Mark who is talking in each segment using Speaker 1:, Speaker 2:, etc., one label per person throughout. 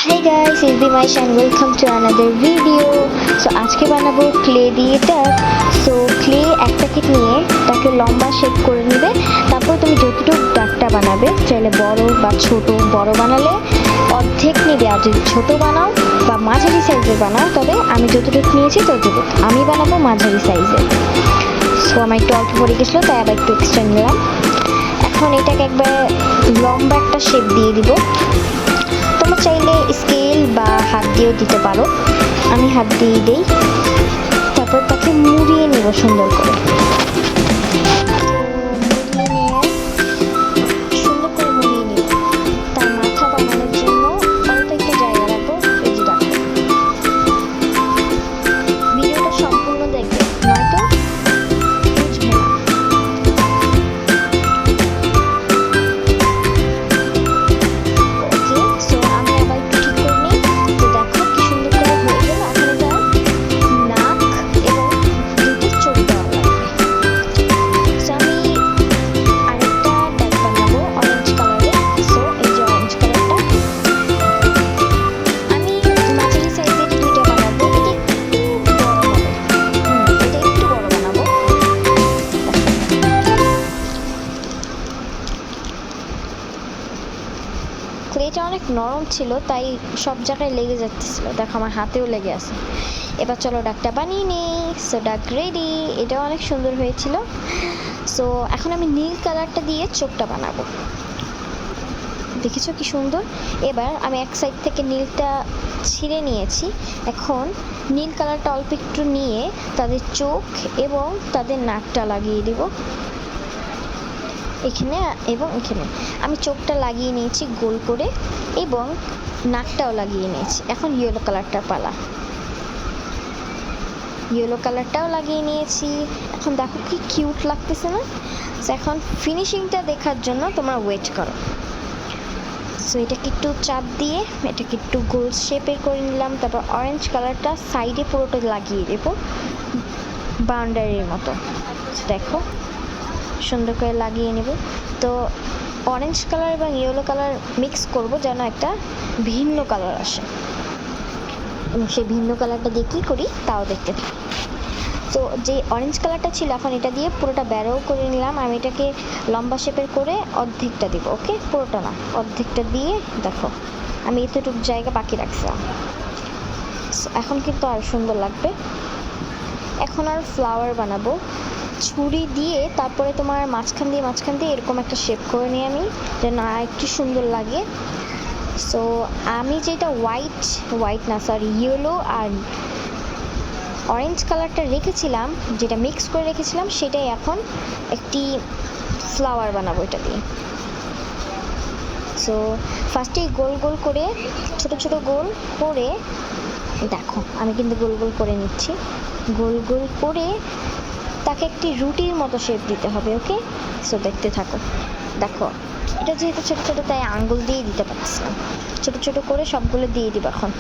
Speaker 1: Hey guys, it's Dimash and welcome to another video. So আজকে বানাবো clay দিয়ে ডাক। সো ক্লে এক প্যাকেট নিয়ে তাকে লম্বা শেপ করে নেবে। তারপর তুমি যতটুকু ডাকটা বানাবে, চাইলে বড় বা ছোট, বড় বানালে অর্ধেক নেবে, আর যদি ছোট বানাও বা মাঝারি সাইজের বানাও, তবে আমি যতটুকু নিয়েছি ততটুকু। আমি বানাবো মাঝারি সাইজের। সো আমার একটু অল্প পড়ে গেছিলো, তাই আবার একটু এক্সট্রা নিলাম। এখন এটাকে একবার লম্বা একটা শেপ দিয়ে দিব। তোমরা চাইলে স্কেল বা হাত দিয়েও দিতে পারো, আমি হাত দিয়ে দিই। তারপর তাকে মুড়িয়ে নেব সুন্দর করে। ক্লেটা অনেক নরম ছিল, তাই সব জায়গায় লেগে যাচ্ছিল। দেখো আমার হাতেও লেগে আছে। এবার চলো ডাকটা বানিয়ে নিই। সো ডাক রেডি। এটাও অনেক সুন্দর হয়েছিল। সো এখন আমি নীল কালারটা দিয়ে চোখটা বানাবো। দেখেছো কি সুন্দর। এবার আমি এক সাইড থেকে নীলটা ছিঁড়ে নিয়েছি। এখন নীল কালারটা অল্প একটু নিয়ে তাদের চোখ এবং তাদের নাকটা লাগিয়ে দিব এখানে এবং এখানে। আমি চোখটা লাগিয়ে নিয়েছি গোল করে এবং নাকটাও লাগিয়ে নিয়েছি। এখন ইয়েলো কালারটার পালা। ইয়েলো কালারটাও লাগিয়ে নিয়েছি। এখন দেখো কি কিউট লাগতেছে না? এখন ফিনিশিংটা দেখার জন্য তোমরা ওয়েট করো। সো এটাকে একটু চাপ দিয়ে এটাকে একটু গোল শেপের করে নিলাম। তারপর অরেঞ্জ কালারটা সাইডে পুরোটা লাগিয়ে দেবো বাউন্ডারির মতো। দেখো সুন্দর করে লাগিয়ে নেব। তো অরেঞ্জ কালার এবং ইয়েলো কালার মিক্স করব যেন একটা ভিন্ন কালার আসে, এবং সেই ভিন্ন কালারটা দিয়ে কী করি তাও দেখতে থাকি। তো যে অরেঞ্জ কালারটা ছিল, এখন এটা দিয়ে পুরোটা ব্যারো করে নিলাম। আমি এটাকে লম্বা শেপের করে অর্ধেকটা দিব। ওকে, পুরোটা না, অর্ধেকটা দিয়ে দেখো আমি এতটুকু জায়গা বাকি রাখছিলাম। এখন কিন্তু আর সুন্দর লাগবে। এখন আর ফ্লাওয়ার বানাবো ছুরি দিয়ে। তারপরে তোমার মাঝখান দিয়ে এরকম একটা শেপ করে নিই আমি, যেন আর একটু সুন্দর লাগে। সো আমি যেটা হোয়াইট না সরি ইয়েলো আর অরেঞ্জ কালারটা রেখেছিলাম, যেটা মিক্স করে রেখেছিলাম, সেটাই এখন একটি ফ্লাওয়ার বানাবো এটা দিয়ে। সো ফার্স্টেই গোল গোল করে ছোট ছোট গোল করে, দেখো আমি কিন্তু গোল গোল করে নিচ্ছি। গোল গোল করে তাকে একটি রুটির মতো শেপ দিতে হবে। ওকে, সো দেখতে থাকো। দেখো এটা যেহেতু ছোটো ছোটো, তাই আঙ্গুল দিয়ে দিতে পারছিলাম। ছোটো ছোটো করে সবগুলো দিয়ে দিব এখন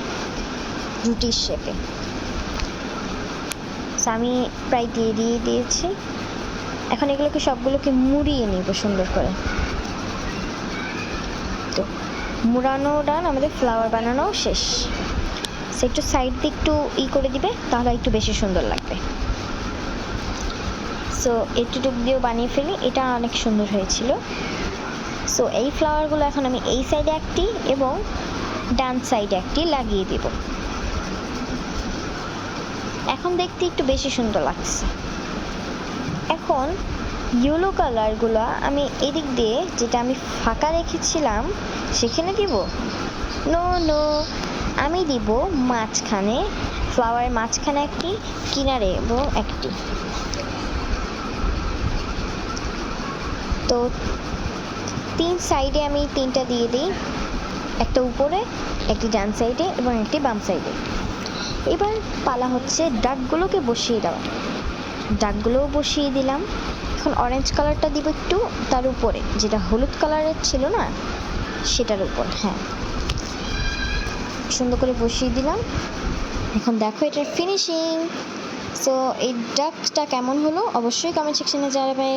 Speaker 1: রুটির শেপে। সো আমি প্রায় দিয়ে দিয়েছি। এখন এগুলোকে সবগুলোকে মুড়িয়ে নিব সুন্দর করে। তো মুড়ানো ডান, আমাদের ফ্লাওয়ার বানানো শেষ। সো একটু সাইড দিয়ে একটু করে দিবে, তাহলে একটু বেশি সুন্দর লাগবে। সো এটুটুক দিয়েও বানিয়ে ফেলি। এটা অনেক সুন্দর হয়েছিল। সো এই ফ্লাওয়ারগুলো এখন আমি এই সাইডে একটি এবং ডান সাইডে একটি লাগিয়ে দিব। এখন দেখতে একটু বেশি সুন্দর লাগছে। এখন ইয়েলো কালারগুলো আমি এদিক দিয়ে, যেটা আমি ফাঁকা রেখেছিলাম সেখানে দিব। নো, আমি দিব মাঝখানে, ফ্লাওয়ারের মাঝখানে একটি, কিনারে এবং একটি। তো তিন সাইডে আমি তিনটা দিয়ে দিই, একটা উপরে, একটি ডান সাইডে এবং একটি বাম সাইডে। এবার পালা হচ্ছে ডাকগুলোকে বসিয়ে দেওয়া। ডাকগুলোও বসিয়ে দিলাম। এখন অরেঞ্জ কালারটা দিব একটু তার উপরে, যেটা হলুদ কালারের ছিল না সেটার উপর। হ্যাঁ, সুন্দর করে বসিয়ে দিলাম। এখন দেখো এটার ফিনিশিং। সো এই ডাকটা কেমন হলো অবশ্যই কমেন্ট সেকশনে জানাবে।